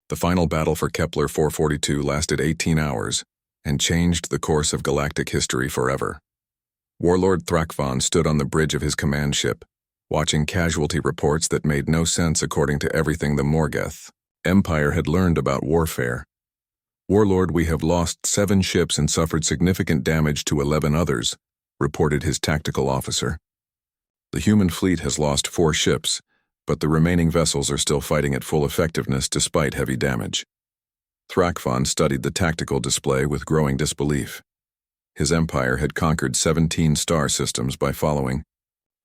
The final battle for Kepler 442 lasted 18 hours and changed the course of galactic history forever. Warlord Thrakvan stood on the bridge of his command ship, watching casualty reports that made no sense according to everything the Morgeth Empire had learned about warfare. "Warlord, we have lost 7 ships and suffered significant damage to 11 others," reported his tactical officer. "The human fleet has lost 4 ships, but the remaining vessels are still fighting at full effectiveness despite heavy damage." Thrakvan studied the tactical display with growing disbelief. His empire had conquered 17 star systems by following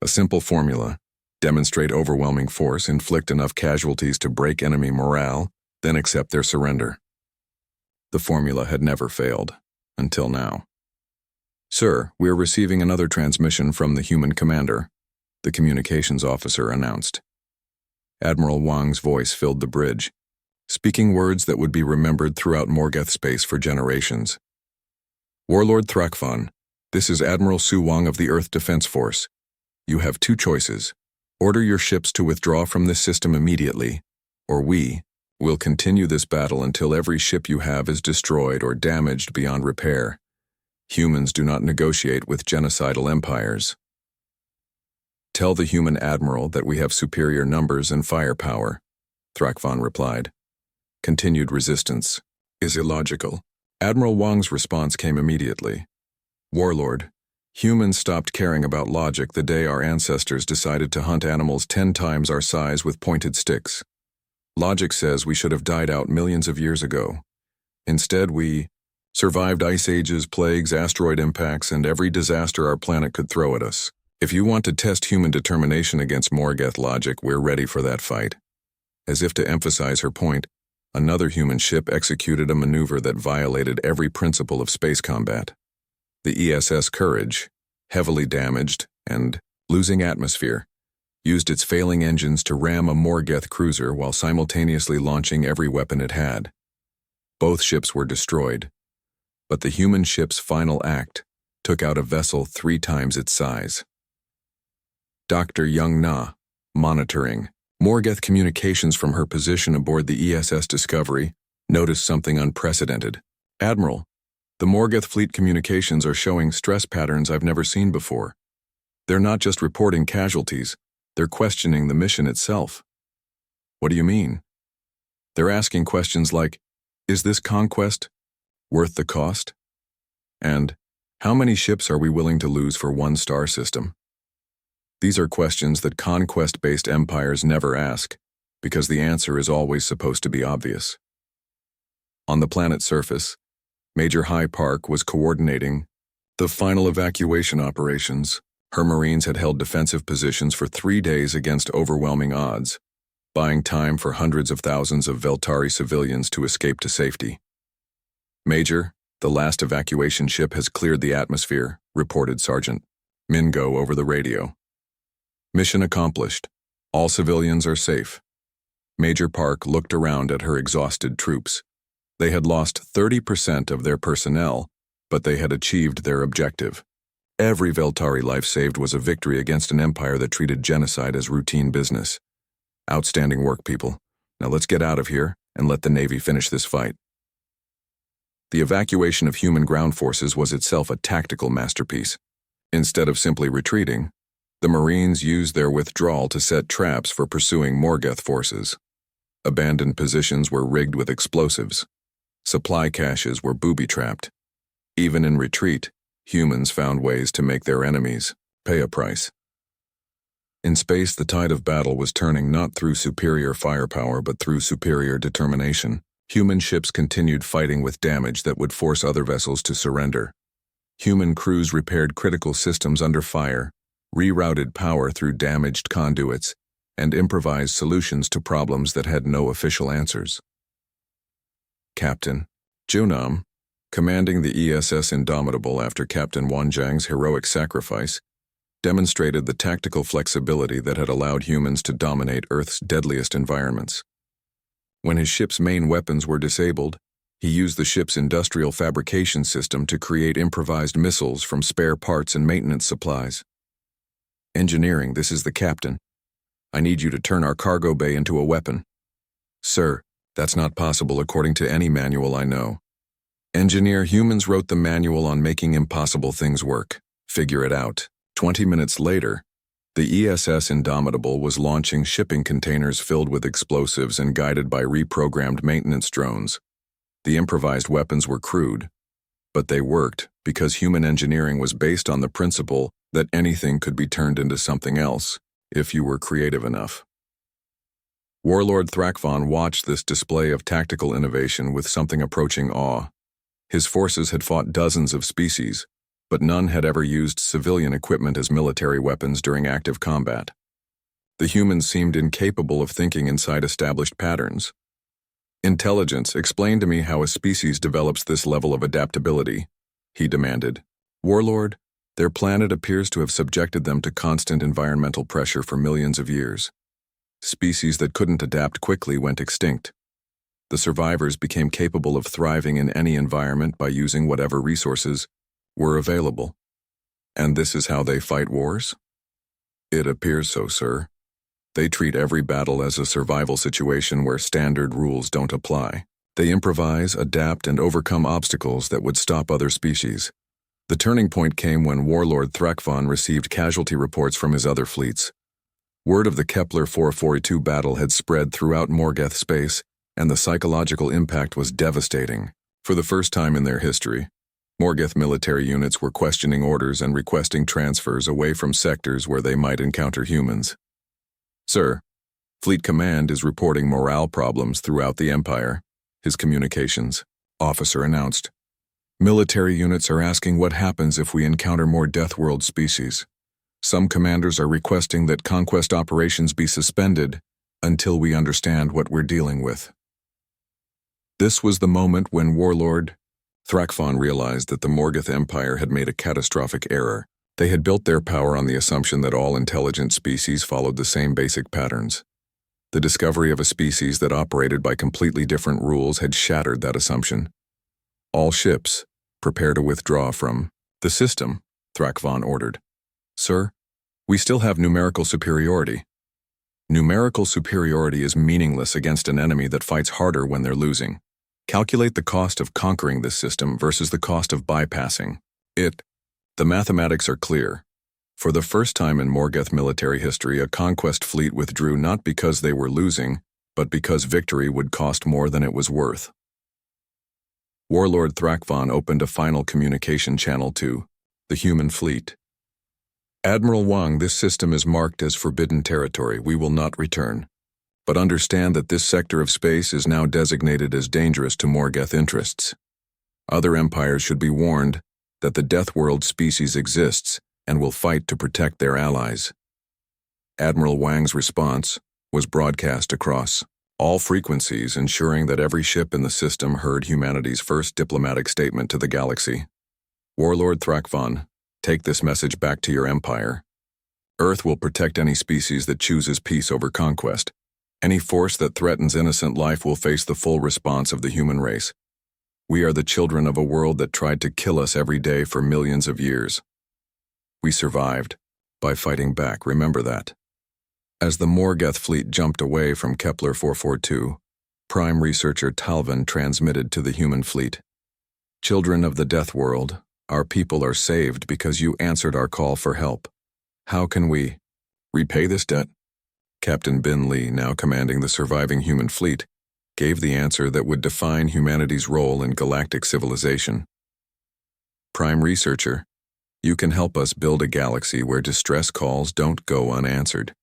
a simple formula: demonstrate overwhelming force, inflict enough casualties to break enemy morale, then accept their surrender. The formula had never failed, until now. "Sir, we are receiving another transmission from the human commander," the communications officer announced. Admiral Wang's voice filled the bridge, speaking words that would be remembered throughout Morgeth space for generations. "Warlord Thrakvan, this is Admiral Su Wang of the Earth Defense Force. You have 2 choices. Order your ships to withdraw from this system immediately, or we will continue this battle until every ship you have is destroyed or damaged beyond repair. Humans do not negotiate with genocidal empires. Tell the human admiral that we have superior numbers and firepower," Thrakvan replied. "Continued resistance is illogical." Admiral Wang's response came immediately. "Warlord, humans stopped caring about logic the day our ancestors decided to hunt animals 10 times our size with pointed sticks. Logic says we should have died out millions of years ago. Instead, we survived ice ages, plagues, asteroid impacts, and every disaster our planet could throw at us. If you want to test human determination against Morgeth logic, we're ready for that fight." As if to emphasize her point, another human ship executed a maneuver that violated every principle of space combat. The ESS Courage, heavily damaged and losing atmosphere, used its failing engines to ram a Morgeth cruiser while simultaneously launching every weapon it had. Both ships were destroyed, but the human ship's final act took out a vessel 3 times its size. Dr. Young Na, monitoring Morgeth communications from her position aboard the ESS Discovery, noticed something unprecedented. "Admiral, the Morgeth fleet communications are showing stress patterns I've never seen before. They're not just reporting casualties, they're questioning the mission itself." "What do you mean?" "They're asking questions like, is this conquest worth the cost? And how many ships are we willing to lose for 1 star system?" These are questions that conquest-based empires never ask, because the answer is always supposed to be obvious. On the planet's surface, Major High Park was coordinating the final evacuation operations. Her Marines had held defensive positions for 3 days against overwhelming odds, buying time for hundreds of thousands of Veltari civilians to escape to safety. "Major, the last evacuation ship has cleared the atmosphere," reported Sergeant Mingo over the radio. "Mission accomplished. All civilians are safe." Major Park looked around at her exhausted troops. They had lost 30% of their personnel, but they had achieved their objective. Every Veltari life saved was a victory against an empire that treated genocide as routine business. Outstanding work, people. Now let's get out of here and let the Navy finish this fight. The evacuation of human ground forces was itself a tactical masterpiece. Instead of simply retreating, the Marines used their withdrawal to set traps for pursuing Morgeth forces. Abandoned positions were rigged with explosives. Supply caches were booby-trapped. Even in retreat, humans found ways to make their enemies pay a price. In space, the tide of battle was turning not through superior firepower but through superior determination. Human ships continued fighting with damage that would force other vessels to surrender. Human crews repaired critical systems under fire, rerouted power through damaged conduits, and improvised solutions to problems that had no official answers. Captain Junam, commanding the ESS Indomitable after Captain Wanjiang's heroic sacrifice, demonstrated the tactical flexibility that had allowed humans to dominate Earth's deadliest environments. When his ship's main weapons were disabled, he used the ship's industrial fabrication system to create improvised missiles from spare parts and maintenance supplies. "Engineering, this is the captain. I need you to turn our cargo bay into a weapon." "Sir, That's not possible according to any manual I know. Engineer, humans wrote the manual on making impossible things work. Figure it out. 20 minutes later, the ESS Indomitable was launching shipping containers filled with explosives and guided by reprogrammed maintenance drones. The improvised weapons were crude, but they worked because human engineering was based on the principle that anything could be turned into something else if you were creative enough. Warlord Thrakvon watched this display of tactical innovation with something approaching awe. His forces had fought dozens of species, but none had ever used civilian equipment as military weapons during active combat. The humans seemed incapable of thinking inside established patterns. Intelligence, explain to me how a species develops this level of adaptability, he demanded. Warlord, their planet appears to have subjected them to constant environmental pressure for millions of years. Species that couldn't adapt quickly went extinct. The survivors became capable of thriving in any environment by using whatever resources were available. And this is how they fight wars? It appears so, sir. They treat every battle as a survival situation where standard rules don't apply. They improvise, adapt, and overcome obstacles that would stop other species. The turning point came when Warlord Thrakvon received casualty reports from his other fleets. Word of the Kepler 442 battle had spread throughout Morgeth space, and the psychological impact was devastating. For the first time in their history, Morgeth military units were questioning orders and requesting transfers away from sectors where they might encounter humans. Sir, Fleet Command is reporting morale problems throughout the Empire, his communications officer announced. Military units are asking what happens if we encounter more Deathworld species. Some commanders are requesting that conquest operations be suspended until we understand what we're dealing with. This was the moment when Warlord Thrakvon realized that the Morgeth Empire had made a catastrophic error. They had built their power on the assumption that all intelligent species followed the same basic patterns. The discovery of a species that operated by completely different rules had shattered that assumption. All ships, prepare to withdraw from the system, Thrakvon ordered. Sir, we still have numerical superiority. Numerical superiority is meaningless against an enemy that fights harder when they're losing. Calculate the cost of conquering this system versus the cost of bypassing it. The mathematics are clear. For the first time in Morgeth military history, a conquest fleet withdrew not because they were losing, but because victory would cost more than it was worth. Warlord Thrakvon opened a final communication channel to the human fleet. Admiral Wang, this system is marked as forbidden territory. We will not return. But understand that this sector of space is now designated as dangerous to Morgeth interests. Other empires should be warned that the Deathworld species exists and will fight to protect their allies. Admiral Wang's response was broadcast across all frequencies, ensuring that every ship in the system heard humanity's first diplomatic statement to the galaxy. Warlord Thrakvon, take this message back to your empire. Earth will protect any species that chooses peace over conquest. Any force that threatens innocent life will face the full response of the human race. We are the children of a world that tried to kill us every day for millions of years. We survived by fighting back, remember that. As the Morgeth fleet jumped away from Kepler 442, Prime Researcher Talvin transmitted to the human fleet. Children of the Deathworld, our people are saved because you answered our call for help. How can we repay this debt? Captain Bin Lee, now commanding the surviving human fleet, gave the answer that would define humanity's role in galactic civilization. Prime Researcher, you can help us build a galaxy where distress calls don't go unanswered.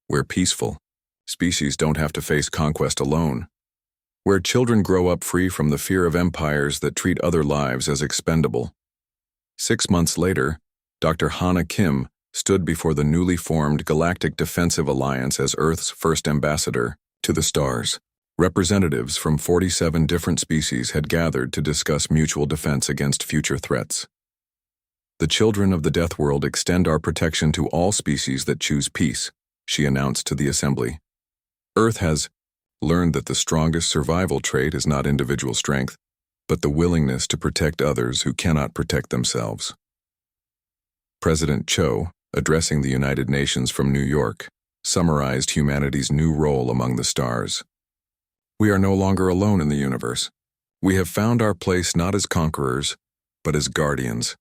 Where peaceful species don't have to face conquest alone. Where children grow up free from the fear of empires that treat other lives as expendable. 6 months later, Dr. Hana Kim stood before the newly formed Galactic Defensive Alliance as Earth's first ambassador to the stars. Representatives from 47 different species had gathered to discuss mutual defense against future threats. The children of the Deathworld extend our protection to all species that choose peace, she announced to the assembly. Earth has learned that the strongest survival trait is not individual strength, but the willingness to protect others who cannot protect themselves. President Cho, addressing the United Nations from New York, summarized humanity's new role among the stars. We are no longer alone in the universe. We have found our place not as conquerors, but as guardians.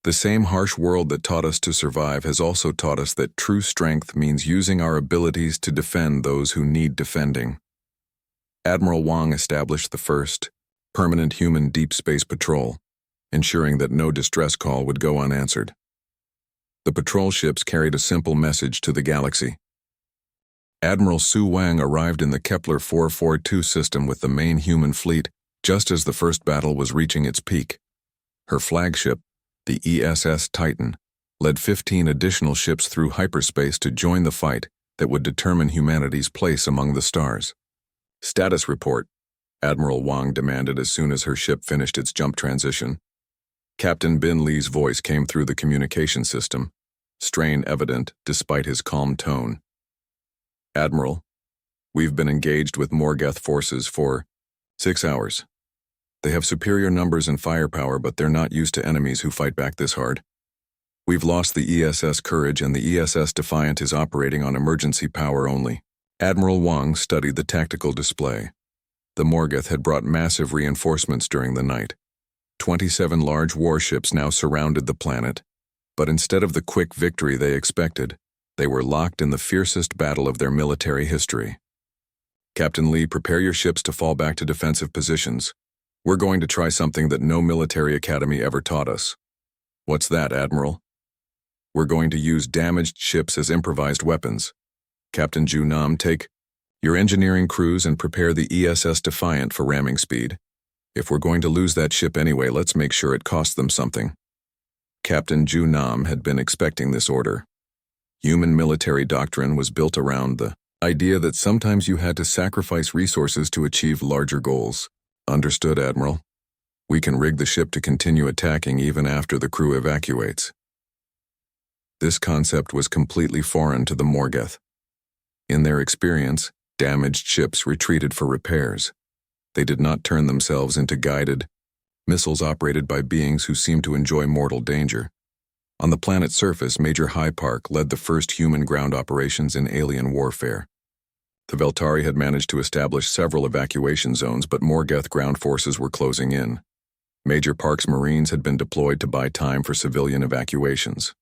The same harsh world that taught us to survive has also taught us that true strength means using our abilities to defend those who need defending. Admiral Wang established the first permanent human deep space patrol, ensuring that no distress call would go unanswered. The patrol ships carried a simple message to the galaxy. Admiral Su Wang arrived in the Kepler 442 system with the main human fleet just as the first battle was reaching its peak. Her flagship, the ESS Titan, led 15 additional ships through hyperspace to join the fight that would determine humanity's place among the stars. Status report, Admiral Wang demanded as soon as her ship finished its jump transition. Captain Bin Li's voice came through the communication system, strain evident despite his calm tone. Admiral, we've been engaged with Morgoth forces for 6 hours. They have superior numbers and firepower, but they're not used to enemies who fight back this hard. We've lost the ESS Courage and the ESS Defiant is operating on emergency power only. Admiral Wang studied the tactical display. The Morgoth had brought massive reinforcements during the night. 27 large warships now surrounded the planet, but instead of the quick victory they expected, they were locked in the fiercest battle of their military history. Captain Li, prepare your ships to fall back to defensive positions. We're going to try something that no military academy ever taught us. What's that, Admiral? We're going to use damaged ships as improvised weapons. Captain Ju Nam, take your engineering crews and prepare the ESS Defiant for ramming speed. If we're going to lose that ship anyway, let's make sure it costs them something. Captain Ju Nam had been expecting this order. Human military doctrine was built around the idea that sometimes you had to sacrifice resources to achieve larger goals. Understood, Admiral. We can rig the ship to continue attacking even after the crew evacuates. This concept was completely foreign to the Morgoth. In their experience, damaged ships retreated for repairs. They did not turn themselves into guided missiles operated by beings who seemed to enjoy mortal danger. On the planet's surface, Major High Park led the first human ground operations in alien warfare. The Veltari had managed to establish several evacuation zones, but Morgoth ground forces were closing in. Major Park's Marines had been deployed to buy time for civilian evacuations.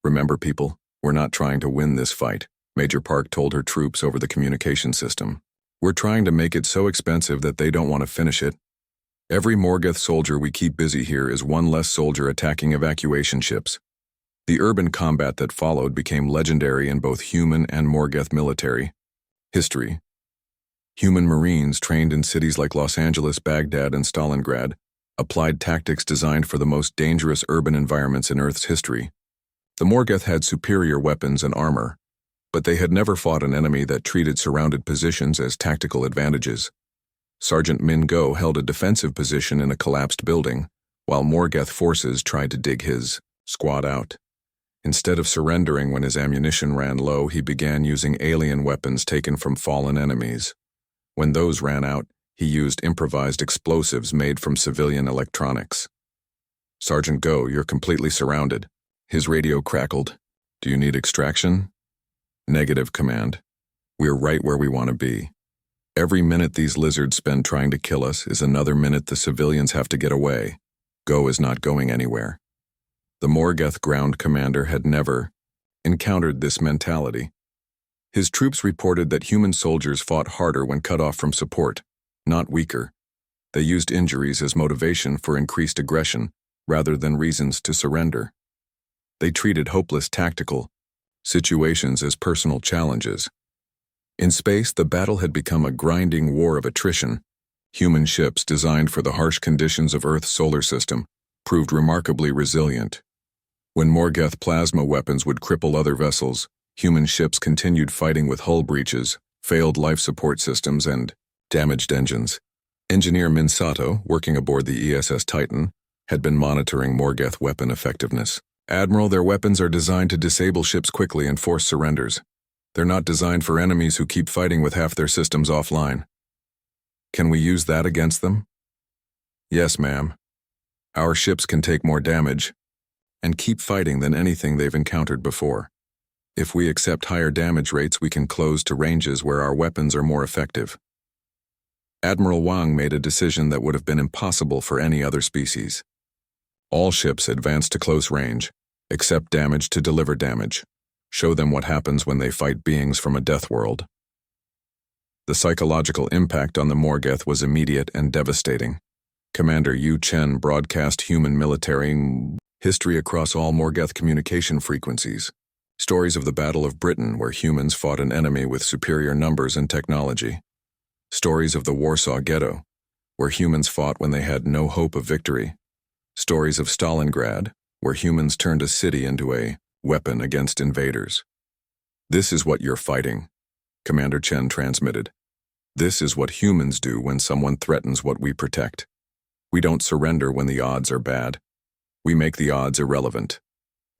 Remember, people, we're not trying to win this fight, Major Park told her troops over the communication system. We're trying to make it so expensive that they don't want to finish it. Every Morgoth soldier we keep busy here is one less soldier attacking evacuation ships. The urban combat that followed became legendary in both human and Morgoth military history. Human Marines trained in cities like Los Angeles, Baghdad, and Stalingrad applied tactics designed for the most dangerous urban environments in Earth's history. The Morgoth had superior weapons and armor, but they had never fought an enemy that treated surrounded positions as tactical advantages. Sergeant Min Go held a defensive position in a collapsed building, while Morgoth forces tried to dig his squad out. Instead of surrendering when his ammunition ran low, he began using alien weapons taken from fallen enemies. When those ran out, he used improvised explosives made from civilian electronics. Sergeant Go, you're completely surrounded. His radio crackled. Do you need extraction? Negative, Command. We're right where we want to be. Every minute these lizards spend trying to kill us is another minute the civilians have to get away. Go is not going anywhere. The Morgoth ground commander had never encountered this mentality. His troops reported that human soldiers fought harder when cut off from support, not weaker. They used injuries as motivation for increased aggression rather than reasons to surrender. They treated hopeless tactical situations as personal challenges. In space, the battle had become a grinding war of attrition. Human ships designed for the harsh conditions of Earth's solar system proved remarkably resilient. When Morgoth plasma weapons would cripple other vessels, human ships continued fighting with hull breaches, failed life support systems, and damaged engines. Engineer Minsato, working aboard the ESS Titan, had been monitoring Morgoth weapon effectiveness. Admiral, their weapons are designed to disable ships quickly and force surrenders. They're not designed for enemies who keep fighting with half their systems offline. Can we use that against them? Yes, ma'am. Our ships can take more damage and keep fighting than anything they've encountered before. If we accept higher damage rates, we can close to ranges where our weapons are more effective. Admiral Wang made a decision that would have been impossible for any other species. All ships advance to close range, accept damage to deliver damage, show them what happens when they fight beings from a death world. The psychological impact on the Morgoth was immediate and devastating. Commander Yu Chen broadcast human military history across all Morgoth communication frequencies. Stories of the Battle of Britain, where humans fought an enemy with superior numbers and technology. Stories of the Warsaw Ghetto, where humans fought when they had no hope of victory. Stories of Stalingrad, where humans turned a city into a weapon against invaders. "This is what you're fighting," Commander Chen transmitted. "This is what humans do when someone threatens what we protect. We don't surrender when the odds are bad. We make the odds irrelevant."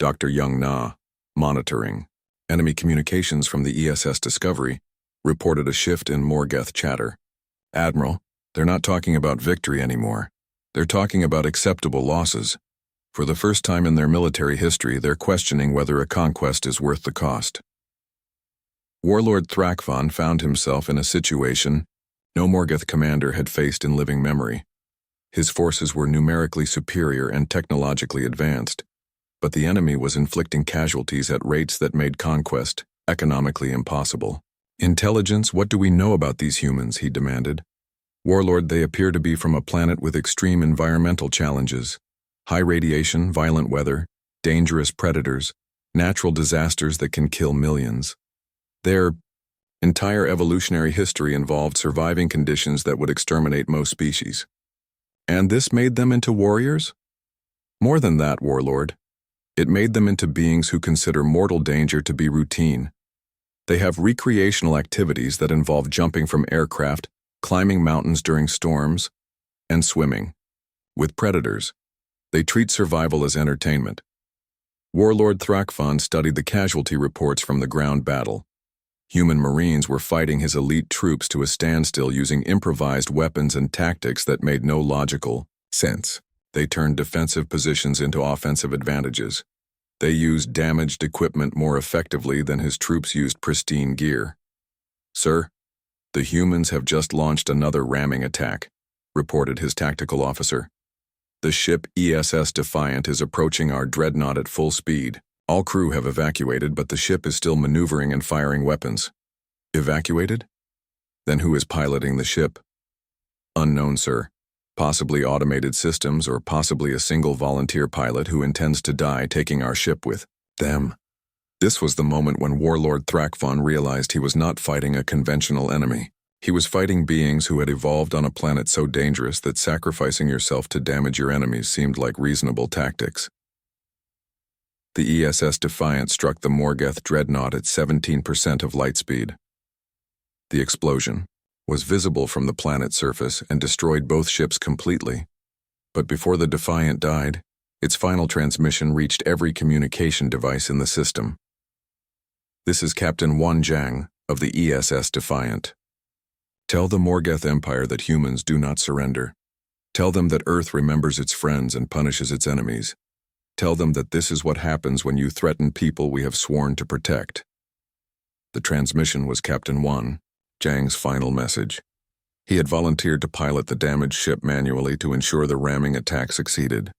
Dr. Young Na, monitoring enemy communications from the ESS Discovery, reported a shift in Morgoth chatter. "Admiral, they're not talking about victory anymore. They're talking about acceptable losses. For the first time in their military history, they're questioning whether a conquest is worth the cost." Warlord Thrakvan found himself in a situation no Morgoth commander had faced in living memory. His forces were numerically superior and technologically advanced, but the enemy was inflicting casualties at rates that made conquest economically impossible. "Intelligence, what do we know about these humans?" he demanded. "Warlord, they appear to be from a planet with extreme environmental challenges. High radiation, violent weather, dangerous predators, natural disasters that can kill millions. Their entire evolutionary history involved surviving conditions that would exterminate most species. And this made them into warriors? More than that, Warlord. It made them into beings who consider mortal danger to be routine. They have recreational activities that involve jumping from aircraft, climbing mountains during storms, and swimming. With predators, they treat survival as entertainment." Warlord Thrakvan studied the casualty reports from the ground battle. Human Marines were fighting his elite troops to a standstill using improvised weapons and tactics that made no logical sense. They turned defensive positions into offensive advantages. They used damaged equipment more effectively than his troops used pristine gear. "Sir, the humans have just launched another ramming attack," reported his tactical officer. "The ship ESS Defiant is approaching our dreadnought at full speed. All crew have evacuated, but the ship is still maneuvering and firing weapons." "Evacuated? Then who is piloting the ship?" "Unknown, sir. Possibly automated systems or possibly a single volunteer pilot who intends to die taking our ship with them." This was the moment when Warlord Thrakvan realized he was not fighting a conventional enemy. He was fighting beings who had evolved on a planet so dangerous that sacrificing yourself to damage your enemies seemed like reasonable tactics. The ESS Defiant struck the Morgoth dreadnought at 17% of light speed. The explosion was visible from the planet's surface and destroyed both ships completely. But before the Defiant died, its final transmission reached every communication device in the system. "This is Captain Wan Zhang of the ESS Defiant. Tell the Morgoth Empire that humans do not surrender. Tell them that Earth remembers its friends and punishes its enemies. Tell them that this is what happens when you threaten people we have sworn to protect." The transmission was Captain Wan Zhang's final message. He had volunteered to pilot the damaged ship manually to ensure the ramming attack succeeded.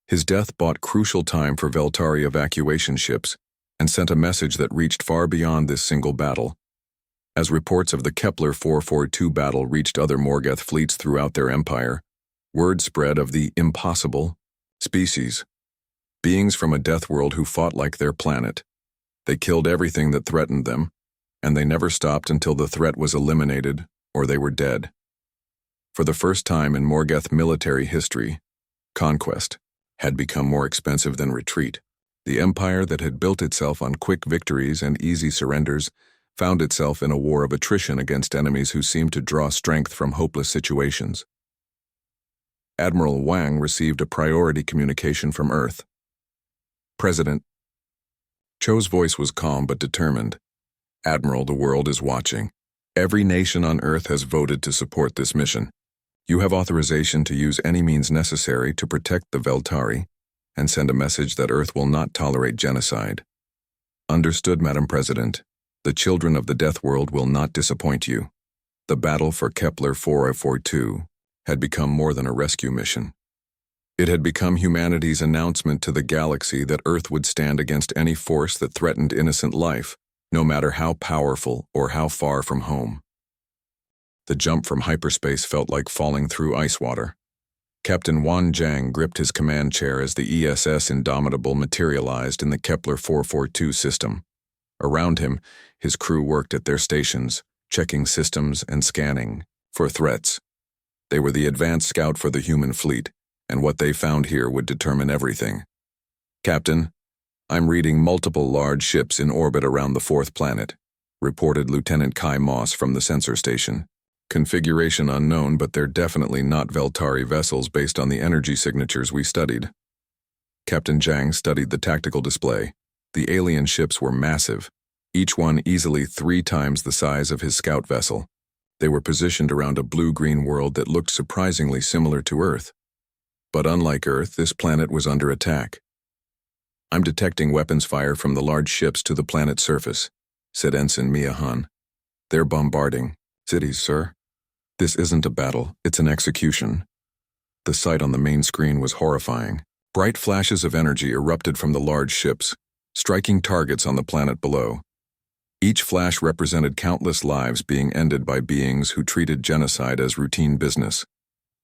His death bought crucial time for Veltari evacuation ships and sent a message that reached far beyond this single battle. As reports of the Kepler 442 battle reached other Morgoth fleets throughout their empire, word spread of the impossible species. Beings from a death world who fought like their planet. They killed everything that threatened them, and they never stopped until the threat was eliminated or they were dead. For the first time in Morgoth military history, conquest had become more expensive than retreat. The empire that had built itself on quick victories and easy surrenders found itself in a war of attrition against enemies who seemed to draw strength from hopeless situations. Admiral Wang received a priority communication from Earth. "President." Cho's voice was calm but determined. "Admiral, the world is watching. Every nation on Earth has voted to support this mission. You have authorization to use any means necessary to protect the Veltari and send a message that Earth will not tolerate genocide." "Understood, Madam President. The children of the Death World will not disappoint you." The battle for Kepler 442 had become more than a rescue mission. It had become humanity's announcement to the galaxy that Earth would stand against any force that threatened innocent life, no matter how powerful or how far from home. The jump from hyperspace felt like falling through ice water. Captain Wan Jiang gripped his command chair as the ESS Indomitable materialized in the Kepler 442 system. Around him, his crew worked at their stations, checking systems and scanning for threats. They were the advanced scout for the human fleet, and what they found here would determine everything. "Captain, I'm reading multiple large ships in orbit around the fourth planet," reported Lieutenant Kai Moss from the sensor station. "Configuration unknown, but they're definitely not Veltari vessels based on the energy signatures we studied." Captain Jiang studied the tactical display. The alien ships were massive, each one easily 3 times the size of his scout vessel. They were positioned around a blue-green world that looked surprisingly similar to Earth. But unlike Earth, this planet was under attack. "I'm detecting weapons fire from the large ships to the planet's surface," said Ensign Mia Han. "They're bombarding cities, sir. This isn't a battle, it's an execution." The sight on the main screen was horrifying. Bright flashes of energy erupted from the large ships, striking targets on the planet below. Each flash represented countless lives being ended by beings who treated genocide as routine business.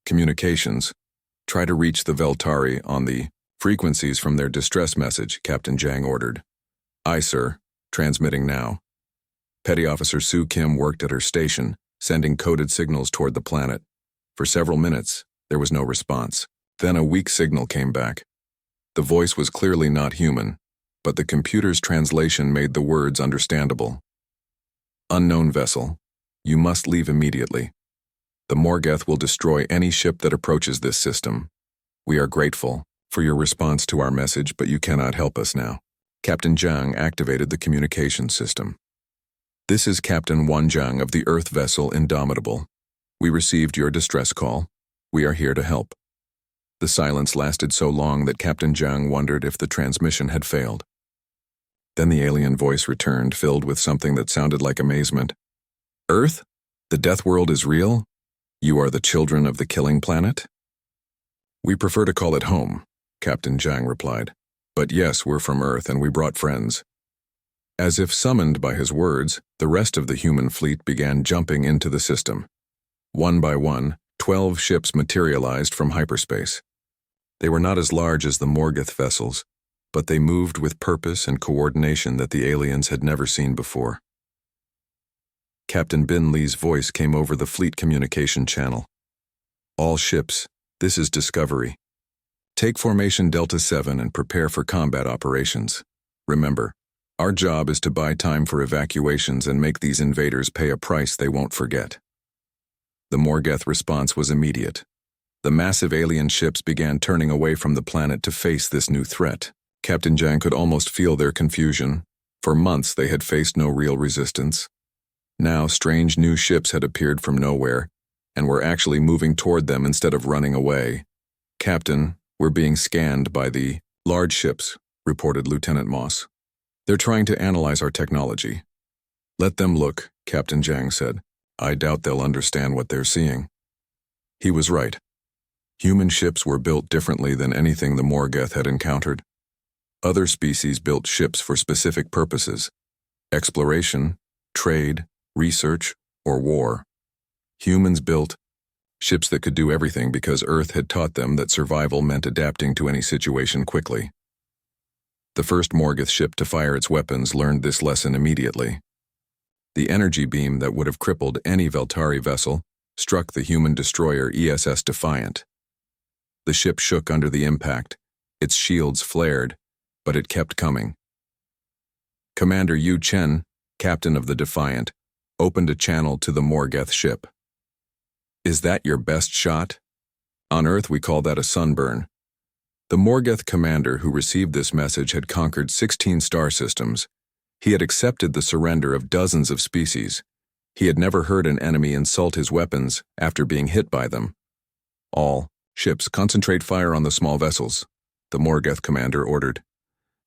"Communications. Try to reach the Veltari on the frequencies from their distress message," Captain Jiang ordered. "Aye, sir. Transmitting now." Petty Officer Su Kim worked at her station, sending coded signals toward the planet. For several minutes, there was no response. Then a weak signal came back. The voice was clearly not human, but the computer's translation made the words understandable. "Unknown vessel. You must leave immediately. The Morgeth will destroy any ship that approaches this system. We are grateful for your response to our message, but you cannot help us now." Captain Jiang activated the communication system. "This is Captain Wan Jiang of the Earth vessel Indomitable. We received your distress call. We are here to help." The silence lasted so long that Captain Jiang wondered if the transmission had failed. Then the alien voice returned, filled with something that sounded like amazement. "Earth? The Deathworld is real? You are the children of the killing planet?" "We prefer to call it home," Captain Jiang replied. "But yes, we're from Earth and we brought friends." As if summoned by his words, the rest of the human fleet began jumping into the system. One by one, 12 ships materialized from hyperspace. They were not as large as the Morgeth vessels, but they moved with purpose and coordination that the aliens had never seen before. Captain Bin Lee's voice came over the fleet communication channel. "All ships, this is Discovery. Take formation Delta 7 and prepare for combat operations. Remember, our job is to buy time for evacuations and make these invaders pay a price they won't forget." The Morgeth response was immediate. The massive alien ships began turning away from the planet to face this new threat. Captain Jiang could almost feel their confusion. For months they had faced no real resistance. Now strange new ships had appeared from nowhere, and were actually moving toward them instead of running away. "Captain, we're being scanned by the large ships," reported Lieutenant Moss. "They're trying to analyze our technology." "Let them look," Captain Jiang said. "I doubt they'll understand what they're seeing." He was right. Human ships were built differently than anything the Morgeth had encountered. Other species built ships for specific purposes: exploration, trade, research, or war. Humans built ships that could do everything because Earth had taught them that survival meant adapting to any situation quickly. The first Morgeth ship to fire its weapons learned this lesson immediately. The energy beam that would have crippled any Veltari vessel struck the human destroyer ESS Defiant. The ship shook under the impact, its shields flared, but it kept coming. Commander Yu Chen, captain of the Defiant, opened a channel to the Morgeth ship. "Is that your best shot? On Earth we call that a sunburn." The Morgeth commander who received this message had conquered 16 star systems. He had accepted the surrender of dozens of species. He had never heard an enemy insult his weapons after being hit by them. "All ships, concentrate fire on the small vessels," the Morgeth commander ordered.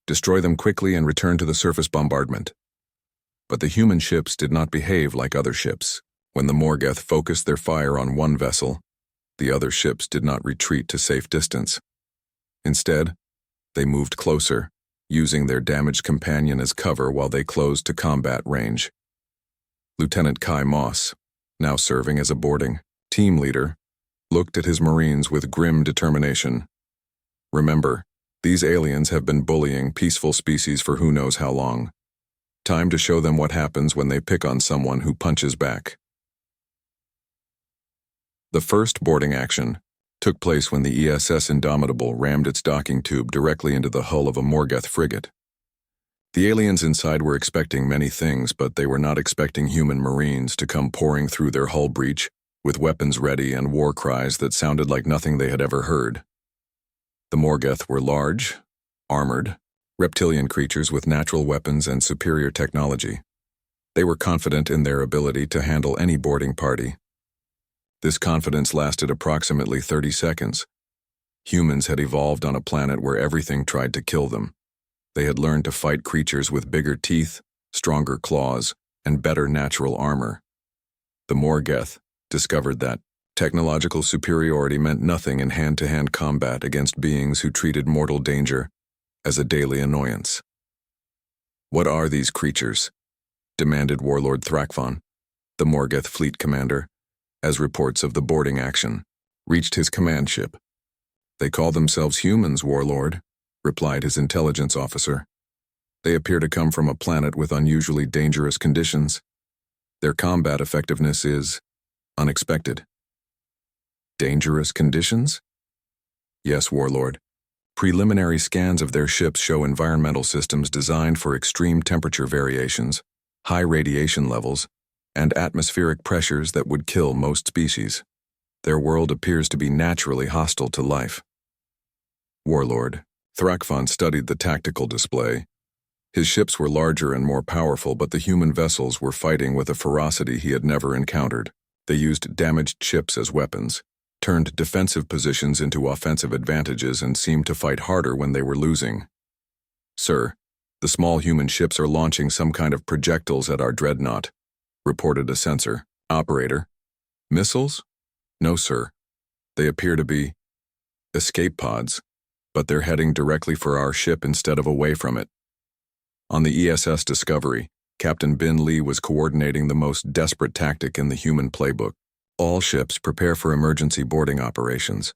"Destroy them quickly and return to the surface bombardment." But the human ships did not behave like other ships. When the Morgeth focused their fire on one vessel, the other ships did not retreat to safe distance. Instead, they moved closer, using their damaged companion as cover while they closed to combat range. Lieutenant Kai Moss, now serving as a boarding team leader, looked at his Marines with grim determination. Remember, these aliens have been bullying peaceful species for who knows how long. Time to show them what happens when they pick on someone who punches back. The first boarding action took place when the ESS Indomitable rammed its docking tube directly into the hull of a Morgeth frigate. The aliens inside were expecting many things, but they were not expecting human Marines to come pouring through their hull breach with weapons ready and war cries that sounded like nothing they had ever heard. The Morgeth were large, armored, reptilian creatures with natural weapons and superior technology. They were confident in their ability to handle any boarding party. This confidence lasted approximately 30 seconds. Humans had evolved on a planet where everything tried to kill them. They had learned to fight creatures with bigger teeth, stronger claws, and better natural armor. The Morgeth discovered that technological superiority meant nothing in hand-to-hand combat against beings who treated mortal danger as a daily annoyance. "What are these creatures?" demanded Warlord Thrakfon, the Morgeth fleet commander, as reports of the boarding action reached his command ship. "They call themselves humans, Warlord," replied his intelligence officer. "They appear to come from a planet with unusually dangerous conditions. Their combat effectiveness is unexpected." "Dangerous conditions?" "Yes, Warlord. Preliminary scans of their ships show environmental systems designed for extreme temperature variations, high radiation levels, and atmospheric pressures that would kill most species. Their world appears to be naturally hostile to life." Warlord Thrakfon studied the tactical display. His ships were larger and more powerful, but the human vessels were fighting with a ferocity he had never encountered. They used damaged ships as weapons, turned defensive positions into offensive advantages, and seemed to fight harder when they were losing. "Sir, the small human ships are launching some kind of projectiles at our dreadnought," reported a sensor operator. "Missiles? No, sir. They appear to be escape pods, but they're heading directly for our ship instead of away from it." On the ESS Discovery, Captain Bin Lee was coordinating the most desperate tactic in the human playbook. "All ships prepare for emergency boarding operations.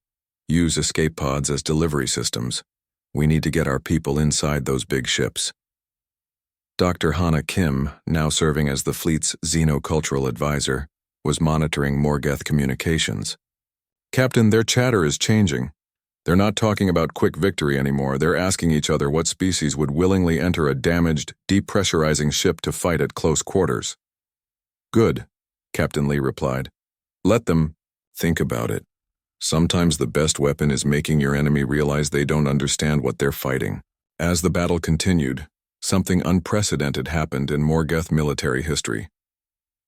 Use escape pods as delivery systems. We need to get our people inside those big ships." Dr. Hana Kim, now serving as the fleet's xenocultural advisor, was monitoring Morgeth communications. "Captain, their chatter is changing. They're not talking about quick victory anymore. They're asking each other what species would willingly enter a damaged, depressurizing ship to fight at close quarters." "Good," Captain Lee replied. "Let them think about it. Sometimes the best weapon is making your enemy realize they don't understand what they're fighting." As the battle continued, something unprecedented happened in Morgeth military history.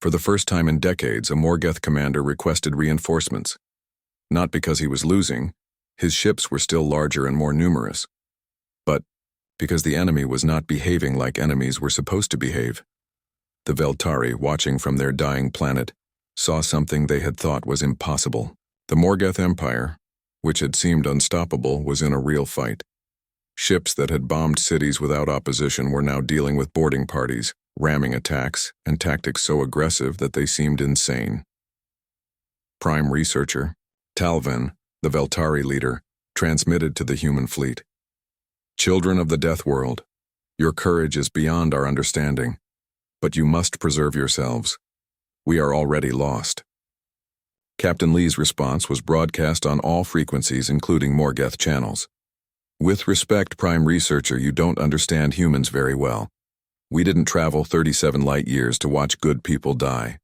For the first time in decades, a Morgeth commander requested reinforcements. Not because he was losing, his ships were still larger and more numerous, but because the enemy was not behaving like enemies were supposed to behave. The Veltari, watching from their dying planet, saw something they had thought was impossible. The Morgeth Empire, which had seemed unstoppable, was in a real fight. Ships that had bombed cities without opposition were now dealing with boarding parties, ramming attacks, and tactics so aggressive that they seemed insane. Prime Researcher Talvin, the Veltari leader, transmitted to the human fleet. "Children of the Deathworld, your courage is beyond our understanding, but you must preserve yourselves. We are already lost." Captain Lee's response was broadcast on all frequencies, including Morgeth channels. "With respect, Prime Researcher, you don't understand humans very well. We didn't travel 37 light years to watch good people die.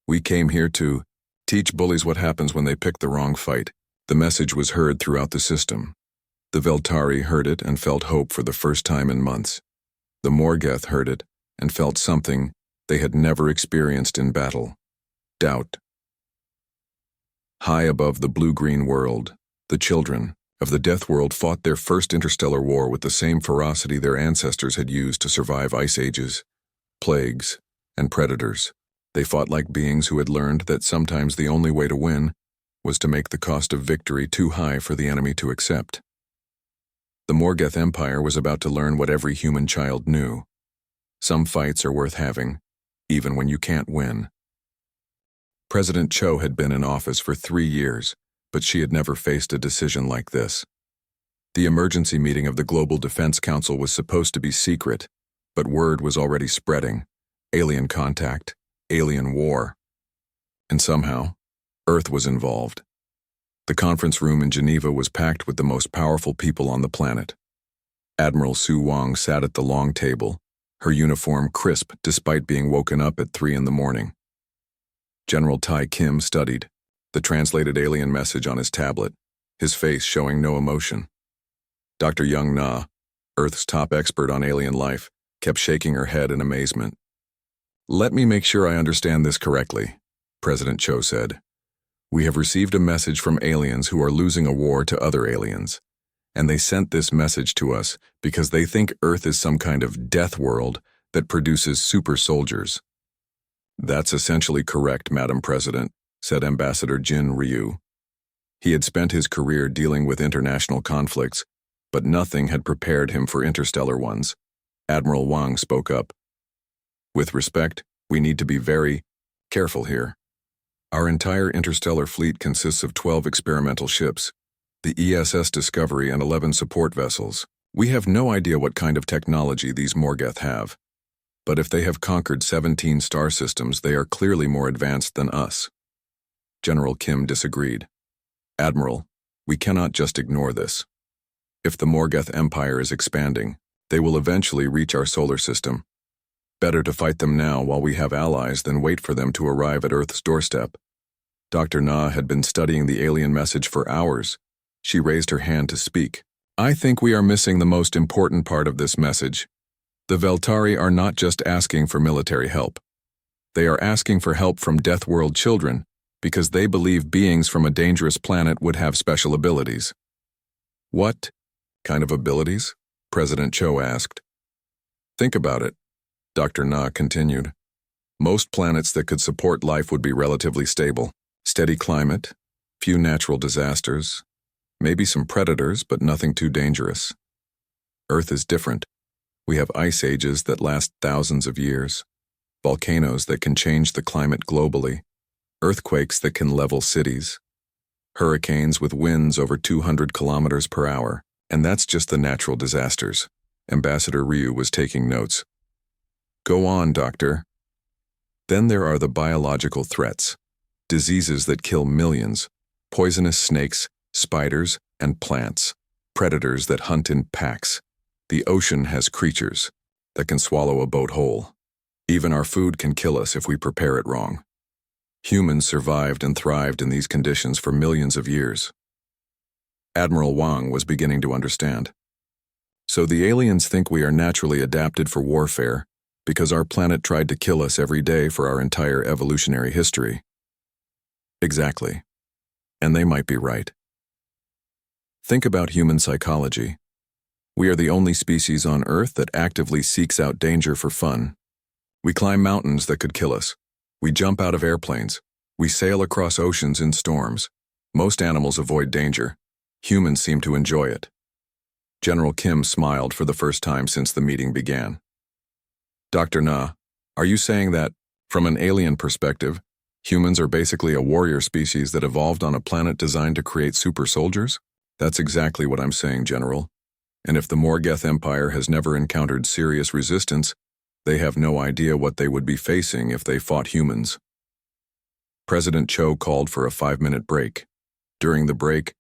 We came here to teach bullies what happens when they pick the wrong fight." The message was heard throughout the system. The Veltari heard it and felt hope for the first time in months. The Morgeth heard it and felt something they had never experienced in battle: doubt. High above the blue-green world, the children of the Deathworld fought their first interstellar war with the same ferocity their ancestors had used to survive ice ages, plagues, and predators. They fought like beings who had learned that sometimes the only way to win was to make the cost of victory too high for the enemy to accept. The Morgoth Empire was about to learn what every human child knew. Some fights are worth having, even when you can't win. President Cho had been in office for 3 years, but she had never faced a decision like this. The emergency meeting of the Global Defense Council was supposed to be secret, but word was already spreading. Alien contact, alien war. And somehow, Earth was involved. The conference room in Geneva was packed with the most powerful people on the planet. Admiral Su Wang sat at the long table, her uniform crisp despite being woken up at 3 in the morning. General Tai Kim studied, the translated alien message on his tablet, his face showing no emotion. Dr. Young Na, Earth's top expert on alien life, kept shaking her head in amazement. "Let me make sure I understand this correctly," President Cho said. "We have received a message from aliens who are losing a war to other aliens, and they sent this message to us because they think Earth is some kind of death world that produces super soldiers." "That's essentially correct, Madam President," said Ambassador Jin Ryu. He had spent his career dealing with international conflicts, but nothing had prepared him for interstellar ones. Admiral Wang spoke up. "With respect, we need to be very careful here. Our entire interstellar fleet consists of 12 experimental ships, the ESS Discovery and 11 support vessels. We have no idea what kind of technology these Morgoth have. But if they have conquered 17 star systems, they are clearly more advanced than us." General Kim disagreed. "Admiral, we cannot just ignore this. If the Morgoth Empire is expanding, they will eventually reach our solar system. Better to fight them now while we have allies than wait for them to arrive at Earth's doorstep." Dr. Na had been studying the alien message for hours. She raised her hand to speak. "I think we are missing the most important part of this message. The Veltari are not just asking for military help. They are asking for help from Deathworld children because they believe beings from a dangerous planet would have special abilities." "What kind of abilities?" President Cho asked. "Think about it," Dr. Na continued. "Most planets that could support life would be relatively stable. Steady climate, few natural disasters, maybe some predators, but nothing too dangerous. Earth is different. We have ice ages that last thousands of years, volcanoes that can change the climate globally, earthquakes that can level cities, hurricanes with winds over 200 kilometers per hour, and that's just the natural disasters." Ambassador Ryu was taking notes. "Go on, Doctor." "Then there are the biological threats, diseases that kill millions, poisonous snakes, spiders, and plants, predators that hunt in packs. The ocean has creatures that can swallow a boat whole. Even our food can kill us if we prepare it wrong. Humans survived and thrived in these conditions for millions of years." Admiral Wang was beginning to understand. "So the aliens think we are naturally adapted for warfare because our planet tried to kill us every day for our entire evolutionary history." "Exactly. And they might be right. Think about human psychology. We are the only species on Earth that actively seeks out danger for fun. We climb mountains that could kill us. We jump out of airplanes. We sail across oceans in storms. Most animals avoid danger. Humans seem to enjoy it." General Kim smiled for the first time since the meeting began. "Dr. Na, are you saying that, from an alien perspective, humans are basically a warrior species that evolved on a planet designed to create super soldiers?" "That's exactly what I'm saying, General. And if the Morgoth Empire has never encountered serious resistance, they have no idea what they would be facing if they fought humans." President Cho called for a 5-minute break. During the break,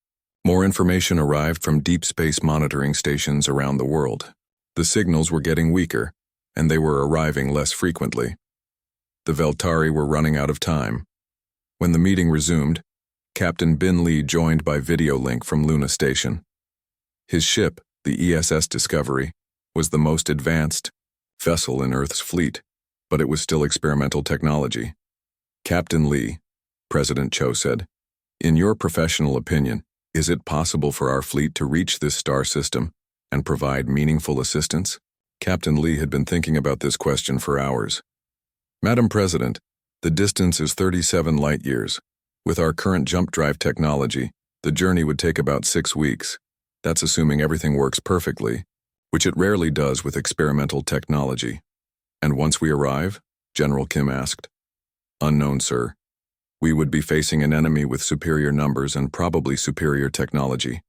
more information arrived from deep space monitoring stations around the world. The signals were getting weaker, and they were arriving less frequently. The Veltari were running out of time. When the meeting resumed, Captain Bin Lee joined by video link from Luna Station. His ship, the ESS Discovery, was the most advanced vessel in Earth's fleet, but it was still experimental technology. "Captain Lee," President Cho said, "in your professional opinion, is it possible for our fleet to reach this star system and provide meaningful assistance?" Captain Lee had been thinking about this question for hours. "Madam President, The distance is 37 light-years. With our current jump drive technology, the journey would take about 6 weeks. That's assuming everything works perfectly, which it rarely does with experimental technology. And once we arrive? General Kim asked. Unknown, sir. We would be facing an enemy with superior numbers and probably superior technology.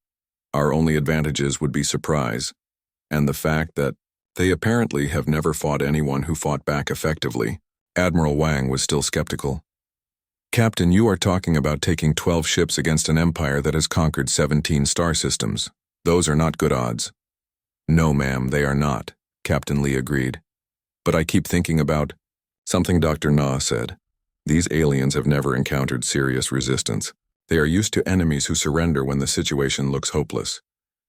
Our only advantages would be surprise, and the fact that they apparently have never fought anyone who fought back effectively. Admiral Wang was still skeptical. Captain, you are talking about taking 12 ships against an empire that has conquered 17 star systems. Those are not good odds. No, ma'am, they are not, Captain Lee agreed. But I keep thinking about something Dr. Na said. These aliens have never encountered serious resistance. They are used to enemies who surrender when the situation looks hopeless.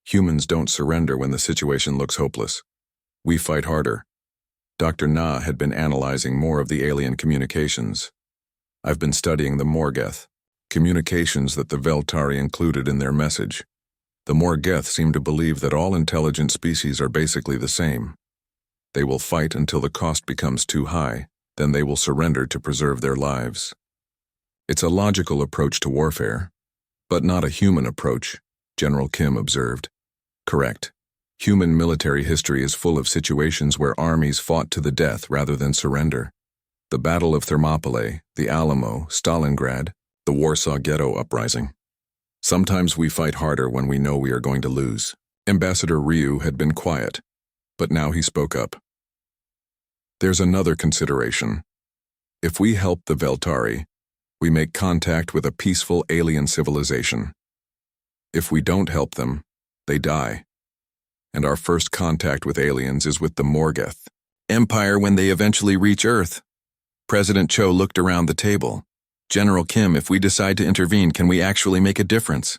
Humans don't surrender when the situation looks hopeless. We fight harder. Dr. Na had been analyzing more of the alien communications. I've been studying the Morgeth, communications that the Veltari included in their message. The Morgeth seem to believe that all intelligent species are basically the same. They will fight until the cost becomes too high, then they will surrender to preserve their lives. It's a logical approach to warfare, but not a human approach, General Kim observed. Correct. Human military history is full of situations where armies fought to the death rather than surrender. The Battle of Thermopylae, the Alamo, Stalingrad, the Warsaw Ghetto Uprising. Sometimes we fight harder when we know we are going to lose. Ambassador Ryu had been quiet, but now he spoke up. There's another consideration. If we help the Veltari, we make contact with a peaceful alien civilization. If we don't help them, they die. And our first contact with aliens is with the Morgeth Empire when they eventually reach Earth. President Cho looked around the table. General Kim, if we decide to intervene, can we actually make a difference?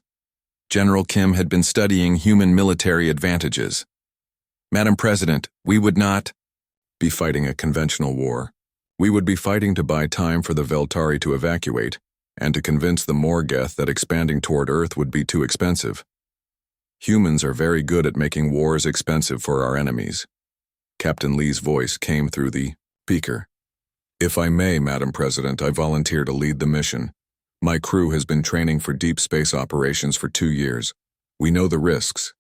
General Kim had been studying human military advantages. Madam President, we would not be fighting a conventional war. We would be fighting to buy time for the Veltari to evacuate and to convince the Morgeth that expanding toward Earth would be too expensive. Humans are very good at making wars expensive for our enemies. Captain Lee's voice came through the speaker. If I may, Madam President, I volunteer to lead the mission. My crew has been training for deep space operations for 2 years. We know the risks.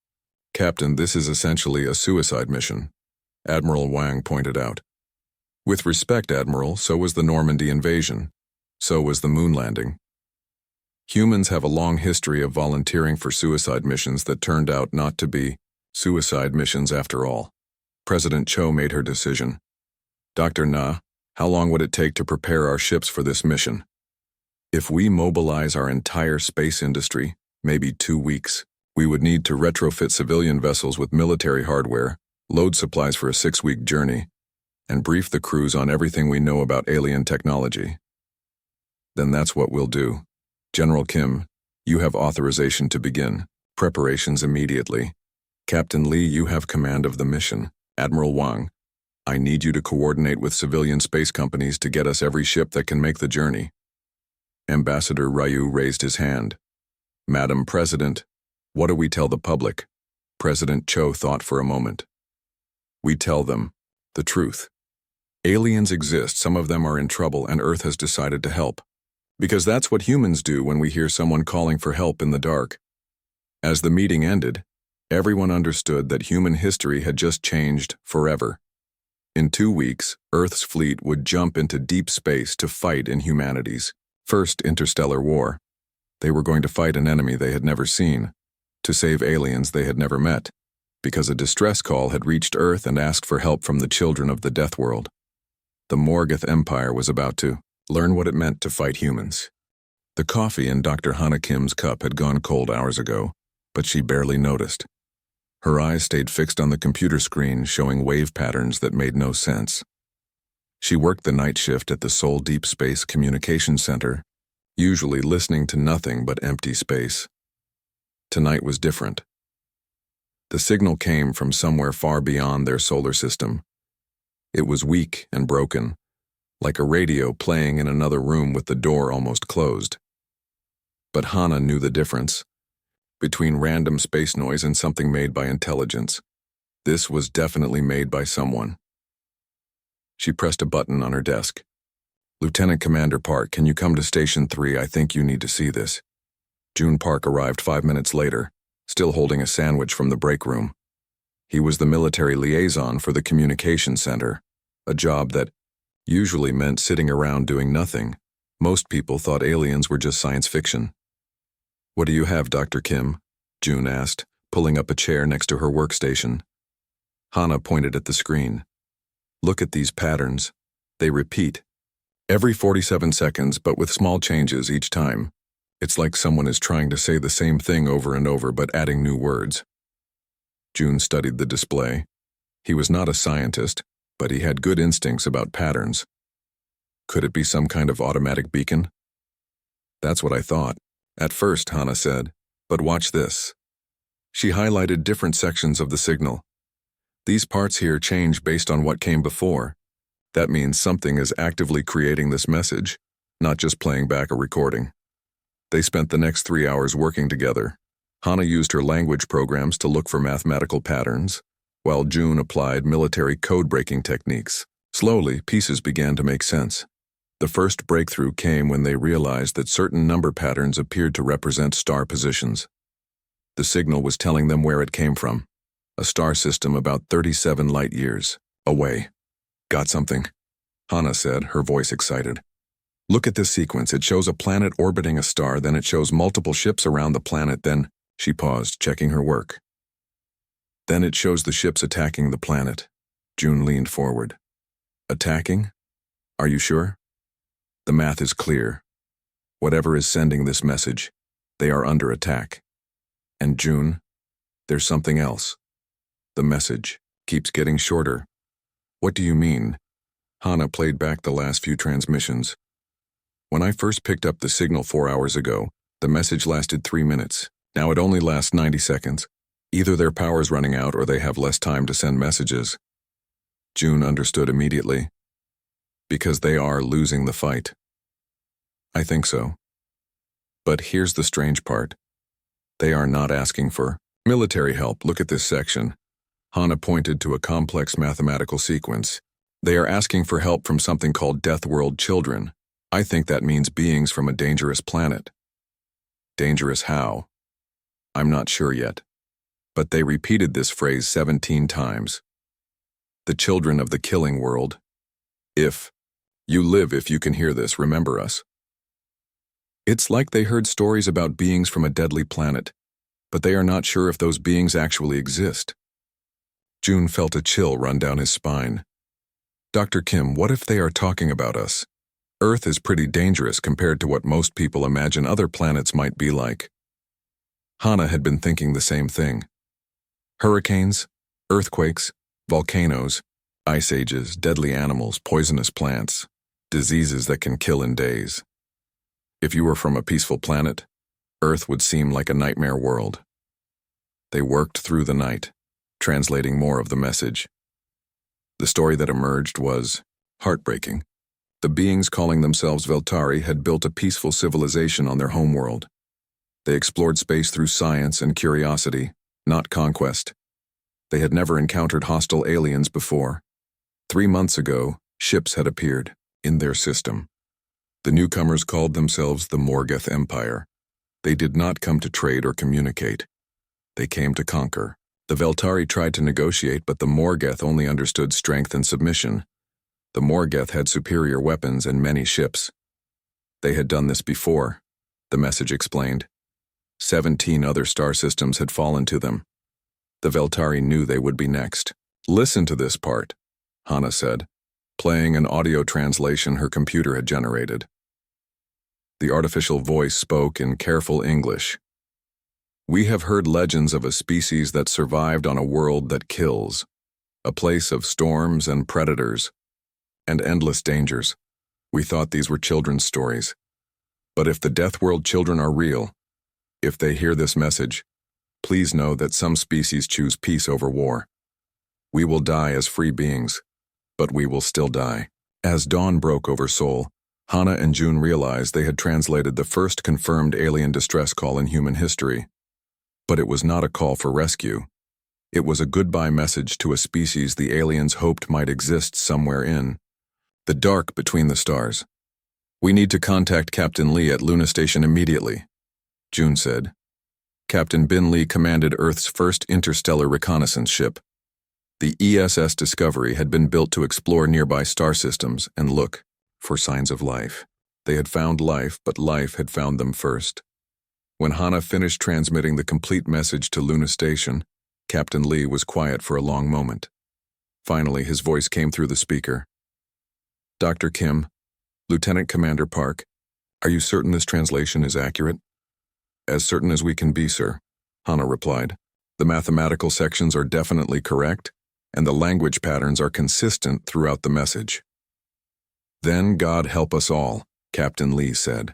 Captain, this is essentially a suicide mission, Admiral Wang pointed out. With respect, Admiral, so was the Normandy invasion. So was the moon landing. Humans have a long history of volunteering for suicide missions that turned out not to be suicide missions after all. President Cho made her decision. Dr. Na, how long would it take to prepare our ships for this mission? If we mobilize our entire space industry, maybe 2 weeks, we would need to retrofit civilian vessels with military hardware, load supplies for a 6-week journey, and brief the crews on everything we know about alien technology. Then that's what we'll do. General Kim, you have authorization to begin. Preparations immediately. Captain Lee, you have command of the mission. Admiral Wang, I need you to coordinate with civilian space companies to get us every ship that can make the journey. Ambassador Ryu raised his hand. Madam President, what do we tell the public? President Cho thought for a moment. We tell them the truth. Aliens exist, some of them are in trouble, and Earth has decided to help. Because that's what humans do when we hear someone calling for help in the dark. As the meeting ended, everyone understood that human history had just changed forever. In 2 weeks, Earth's fleet would jump into deep space to fight in humanity's first interstellar war. They were going to fight an enemy they had never seen, to save aliens they had never met, because a distress call had reached Earth and asked for help from the children of the Deathworld. The Morgeth Empire was about to learn what it meant to fight humans. The coffee in Dr. Hana Kim's cup had gone cold hours ago, but she barely noticed. Her eyes stayed fixed on the computer screen, showing wave patterns that made no sense. She worked the night shift at the Seoul Deep Space Communications Center, usually listening to nothing but empty space. Tonight was different. The signal came from somewhere far beyond their solar system. It was weak and broken, like a radio playing in another room with the door almost closed. But Hana knew the difference between random space noise and something made by intelligence. This was definitely made by someone. She pressed a button on her desk. Lieutenant Commander Park, can you come to Station 3? I think you need to see this. June Park arrived 5 minutes later, still holding a sandwich from the break room. He was the military liaison for the communication center, a job that usually meant sitting around doing nothing. Most people thought aliens were just science fiction. What do you have, Dr. Kim? June asked, pulling up a chair next to her workstation. Hana pointed at the screen. Look at these patterns. They repeat. Every 47 seconds, but with small changes each time. It's like someone is trying to say the same thing over and over but adding new words. June studied the display. He was not a scientist, but he had good instincts about patterns. Could it be some kind of automatic beacon? That's what I thought. At first, Hana said, but watch this. She highlighted different sections of the signal. These parts here change based on what came before. That means something is actively creating this message, not just playing back a recording. They spent the next 3 hours working together. Hana used her language programs to look for mathematical patterns, while June applied military code-breaking techniques. Slowly, pieces began to make sense. The first breakthrough came when they realized that certain number patterns appeared to represent star positions. The signal was telling them where it came from, a star system about 37 light-years away. Got something? Hana said, her voice excited. Look at this sequence. It shows a planet orbiting a star, then it shows multiple ships around the planet, then she paused, checking her work. Then it shows the ships attacking the planet. June leaned forward. Attacking? Are you sure? The math is clear. Whatever is sending this message, they are under attack. And June, there's something else. The message keeps getting shorter. What do you mean? Hana played back the last few transmissions. When I first picked up the signal 4 hours ago, the message lasted 3 minutes. Now it only lasts 90 seconds. Either their power's running out or they have less time to send messages. June understood immediately. Because they are losing the fight. I think so. But here's the strange part. They are not asking for military help. Look at this section. Hana pointed to a complex mathematical sequence. They are asking for help from something called Deathworld children. I think that means beings from a dangerous planet. Dangerous how? I'm not sure yet. But they repeated this phrase 17 times. The children of the killing world. If you live, if you can hear this, remember us. It's like they heard stories about beings from a deadly planet, but they are not sure if those beings actually exist. June felt a chill run down his spine. Dr. Kim, what if they are talking about us? Earth is pretty dangerous compared to what most people imagine other planets might be like. Hana had been thinking the same thing. Hurricanes, earthquakes, volcanoes, ice ages, deadly animals, poisonous plants, diseases that can kill in days. If you were from a peaceful planet, Earth would seem like a nightmare world. They worked through the night, translating more of the message. The story that emerged was heartbreaking. The beings calling themselves Veltari had built a peaceful civilization on their homeworld. They explored space through science and curiosity, not conquest. They had never encountered hostile aliens before. 3 months ago, ships had appeared in their system. The newcomers called themselves the Morgoth Empire. They did not come to trade or communicate. They came to conquer. The Veltari tried to negotiate, but the Morgoth only understood strength and submission. The Morgoth had superior weapons and many ships. They had done this before, the message explained. 17 other star systems had fallen to them. The Veltari knew they would be next. Listen to this part, Hana said, playing an audio translation her computer had generated. The artificial voice spoke in careful English. We have heard legends of a species that survived on a world that kills, a place of storms and predators, and endless dangers. We thought these were children's stories. But if the Deathworld children are real, if they hear this message, please know that some species choose peace over war. We will die as free beings, but we will still die. As dawn broke over Seoul, Hana and June realized they had translated the first confirmed alien distress call in human history. But it was not a call for rescue. It was a goodbye message to a species the aliens hoped might exist somewhere in the dark between the stars. "We need to contact Captain Lee at Luna Station immediately," June said. Captain Bin Lee commanded Earth's first interstellar reconnaissance ship. The ESS Discovery had been built to explore nearby star systems and look for signs of life. They had found life, but life had found them first. When Hana finished transmitting the complete message to Luna Station, Captain Lee was quiet for a long moment. Finally, his voice came through the speaker. "Dr. Kim, Lieutenant Commander Park, are you certain this translation is accurate?" "As certain as we can be, sir," Hana replied. "The mathematical sections are definitely correct, and the language patterns are consistent throughout the message." "Then God help us all," Captain Lee said.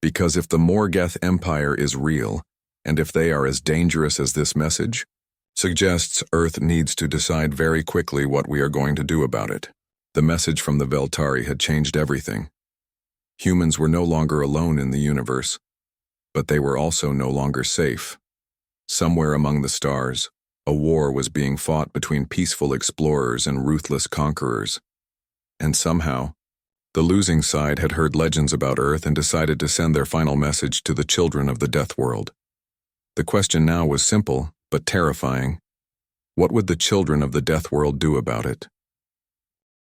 "Because if the Morgeth Empire is real, and if they are as dangerous as this message suggests, Earth needs to decide very quickly what we are going to do about it." The message from the Veltari had changed everything. Humans were no longer alone in the universe, but they were also no longer safe. Somewhere among the stars, a war was being fought between peaceful explorers and ruthless conquerors. And somehow, the losing side had heard legends about Earth and decided to send their final message to the children of the Deathworld. The question now was simple, but terrifying. What would the children of the Deathworld do about it?